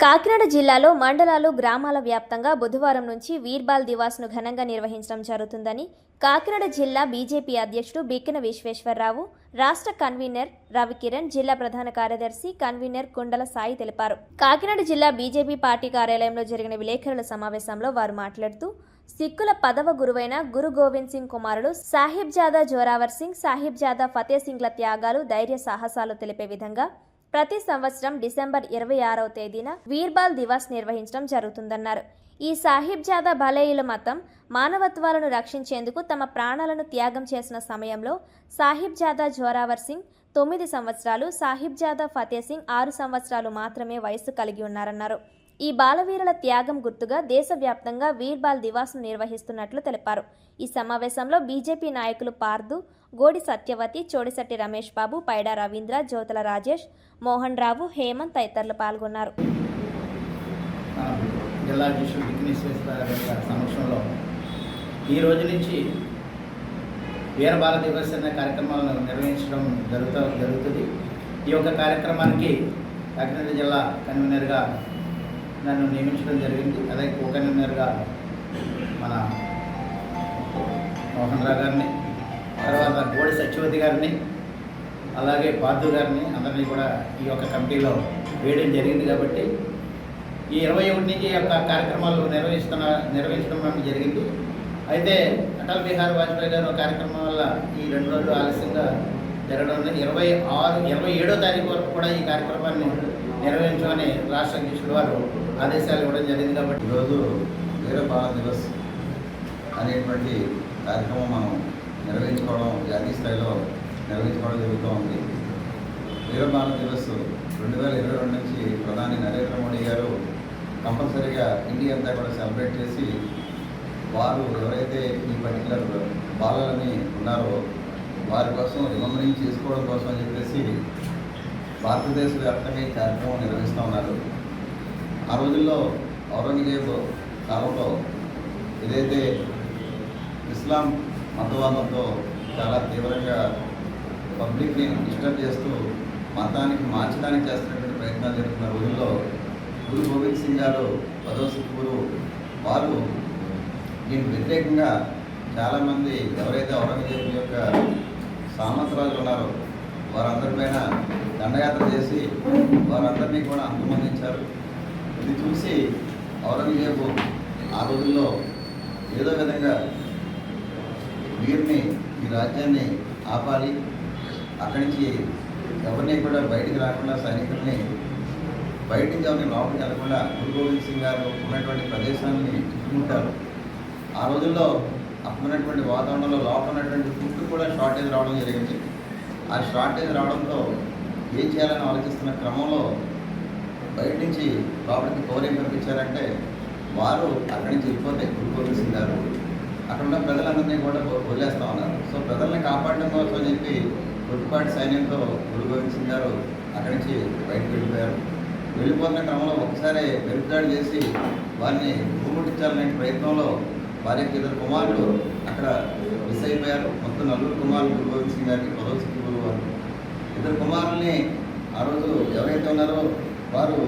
కాకినాడ జిల్లాలో మండలాలు, గ్రామాల వ్యాప్తంగా బుధవారం నుంచి వీర్బాల్ దివాస్ను ఘనంగా నిర్వహించడం జరుగుతుందని కాకినాడ జిల్లా బీజేపీ అధ్యక్షుడు బిక్కిన విశ్వేశ్వరరావు, రాష్ట్ర కన్వీనర్ రవికిరణ్, జిల్లా ప్రధాన కార్యదర్శి కన్వీనర్ కుండల సాయి తెలిపారు. కాకినాడ జిల్లా బీజేపీ పార్టీ కార్యాలయంలో జరిగిన విలేకరుల సమావేశంలో వారు మాట్లాడుతూ, సిక్కుల 10వ గురువైన గురు గోవింద్ సింగ్ కుమారుడు సాహిబ్జాదా జోరావర్ సింగ్, సాహిబ్జాదా ఫతే సింగ్ల త్యాగాలు, ధైర్య సాహసాలు తెలిపే విధంగా ప్రతి సంవత్సరం డిసెంబర్ 26వ తేదీన వీర్బాల్ దివాస్ నిర్వహించడం జరుగుతుందన్నారు. ఈ సాహిబ్జాదా బలేయుల మతం మానవత్వాలను రక్షించేందుకు తమ ప్రాణాలను త్యాగం చేసిన సమయంలో సాహిబ్జాదా జోరావర్ సింగ్ 9 సంవత్సరాలు, సాహిబ్జాదా ఫతే సింగ్ 6 సంవత్సరాలు మాత్రమే వయసు కలిగి ఉన్నారన్నారు. ఈ బాలవీరుల త్యాగం గుర్తుగా దేశవ్యాప్తంగా వీర్బాల్ దివాస్ను నిర్వహిస్తున్నట్లు తెలిపారు. ఈ సమావేశంలో బీజేపీ నాయకులు పార్దు, గోడి సత్యవతి, చోడిశెట్టి రమేష్ బాబు, పైడా రవీంద్ర, జ్యోతుల రాజేష్, మోహన్ రావు, హేమంత్ తదితరులు పాల్గొన్నారు. జిల్లా అధ్యక్షుడు బిక్కిన విశ్వేశ్వరరావు సమక్షంలో ఈ రోజు నుంచి వీరబాల దివస్ అనే కార్యక్రమాలను నిర్వహించడం జరుగుతుంది. ఈ యొక్క కార్యక్రమానికి కాకినాడ జిల్లా కన్వీనర్గా నన్ను నియమించడం జరిగింది. అలాగే కో కన్వీనర్గా మన మోహన్ రావు గారిని, తర్వాత గోడి సత్యవతి గారిని, అలాగే పార్థు గారిని అందరినీ కూడా ఈ యొక్క కమిటీలో వేయడం జరిగింది. కాబట్టి ఈ 21 నుంచి ఈ యొక్క కార్యక్రమాలు నిర్వహించడం జరిగింది. అయితే అటల్ బిహారీ వాజ్పేయి గారు కార్యక్రమం వల్ల ఈ 2 రోజులు ఆలస్యంగా జరగడం 27వ తారీఖు వరకు కూడా ఈ కార్యక్రమాన్ని నిర్వహించమని రాష్ట్ర అధ్యక్షుడు వారు ఆదేశాలు ఇవ్వడం జరిగింది. కాబట్టి ఈరోజు వీరబాల దివస్ అనేటువంటి కార్యక్రమం మనం నిర్వహించుకోవడం, జాతీయ స్థాయిలో నిర్వహించుకోవడం జరుగుతూ ఉంది. వీరబాల దివస్ 2022 నుంచి ప్రధాని నరేంద్ర మోడీ గారు కంపల్సరీగా ఇండియా అంతా కూడా సెలబ్రేట్ చేసి, వారు ఎవరైతే ఈ పర్టికులర్ బాలలని ఉన్నారో వారి కోసం రిమెంబరింగ్ చేసుకోవడం కోసం అని చెప్పేసి భారతదేశ వ్యాప్తంగా ఈ కార్యక్రమం నిర్వహిస్తూ ఉన్నారు. ఆ రోజుల్లో ఔరంగజేబు కాలంలో ఏదైతే ఇస్లాం మతవాదంతో చాలా తీవ్రంగా పబ్లిక్ని డిస్టర్బ్ చేస్తూ మతానికి మార్చడానికి చేస్తున్నటువంటి ప్రయత్నాలు జరుగుతున్న రోజుల్లో గురు గోవింద్ సింగ్ గారు 10వ సిక్కు గురువు వారు దీనికి వ్యతిరేకంగా చాలామంది ఎవరైతే ఔరంగజేబు యొక్క సామంతరాజులు ఉన్నారో వారందరిపైన దండయాత్ర చేసి వారందరినీ కూడా అంతమొందించారు. ఇది చూసి ఔరంగజేబు ఆ రోజుల్లో ఏదో విధంగా వీరిని ఈ రాజ్యాన్ని ఆపాలి, అక్కడి నుంచి ఎవరిని కూడా బయటికి రాకుండా సైనికుల్ని బయట నుంచి ఎవరిని లోపలికి వెళ్లకుండా గురు గోవింద్ సింగ్ గారు ఉన్నటువంటి ప్రదేశాన్ని చుట్టుముట్టారు. ఆ రోజుల్లో అప్పుడున్నటువంటి వాతావరణంలో లోపల ఉన్నటువంటి ఫుడ్ కూడా షార్టేజ్ రావడం జరిగింది. ఆ షార్టేజ్ రావడంతో ఏం చేయాలని ఆలోచిస్తున్న క్రమంలో బయట నుంచి లోపలికి కోరేం పంపించారంటే వారు అక్కడి నుంచి వెళ్ళిపోతే గురు గోవింద్ సింగ్ గారు అక్కడ ఉన్న ప్రజలందరినీ కూడా వదిలేస్తూ ఉన్నారు. సో ప్రజల్ని కాపాడడం కోసం చెప్పి కొట్టుపాటి సైన్యంతో గురు గోవింద్ సింగ్ గారు అక్కడి నుంచి బయటకు వెళ్ళిపోయారు. వెళ్ళిపోతున్న క్రమంలో ఒకసారి వెలుపుదాడి చేసి వారిని భూముట్టించాలనే ప్రయత్నంలో వారి యొక్క 2 కుమారులు అక్కడ మిస్ అయిపోయారు. మొత్తం 4 కుమారులు గురు గోవింద్ సింగ్ గారికి 10వ సిక్కు గురువు వారు 2 కుమారుల్ని ఆ రోజు ఎవరైతే ఉన్నారో వారు